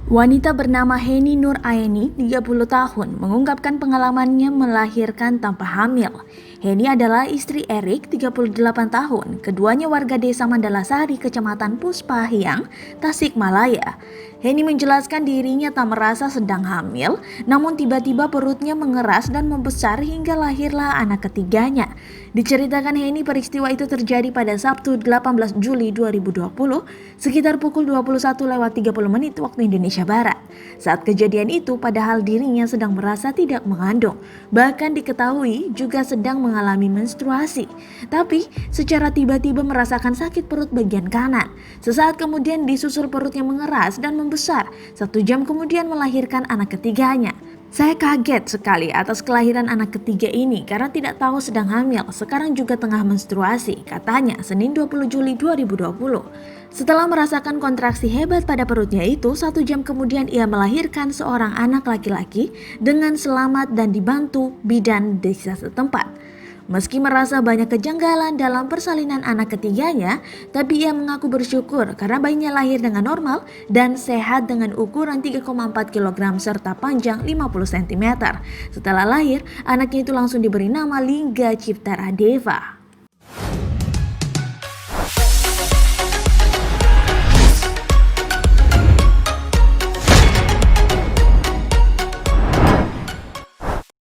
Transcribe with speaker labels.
Speaker 1: Wanita bernama Heni Nur Aini, 30 tahun, mengungkapkan pengalamannya melahirkan tanpa hamil. Heni adalah istri Erik, 38 tahun. Keduanya warga desa Mandalasari, Kecamatan Puspahyang, Tasikmalaya. Heni menjelaskan dirinya tak merasa sedang hamil, namun tiba-tiba perutnya mengeras dan membesar hingga lahirlah anak ketiganya. Diceritakan Heni, peristiwa itu terjadi pada Sabtu 18 Juli 2020, sekitar pukul 21:30 waktu Indonesia Barat. Saat kejadian itu, padahal dirinya sedang merasa tidak mengandung, bahkan diketahui juga sedang mengalami menstruasi. Tapi secara tiba-tiba merasakan sakit perut bagian kanan. Sesaat kemudian disusul perutnya mengeras dan membesar. 1 jam kemudian melahirkan anak ketiganya. Saya kaget sekali atas kelahiran anak ketiga ini karena tidak tahu sedang hamil, sekarang juga tengah menstruasi, katanya Senin 20 Juli 2020. Setelah merasakan kontraksi hebat pada perutnya itu, 1 jam kemudian ia melahirkan seorang anak laki-laki dengan selamat dan dibantu bidan desa setempat. Meski merasa banyak kejanggalan dalam persalinan anak ketiganya, tapi ia mengaku bersyukur karena bayinya lahir dengan normal dan sehat dengan ukuran 3,4 kg serta panjang 50 cm. Setelah lahir, anaknya itu langsung diberi nama Lingga Cipta Radeva.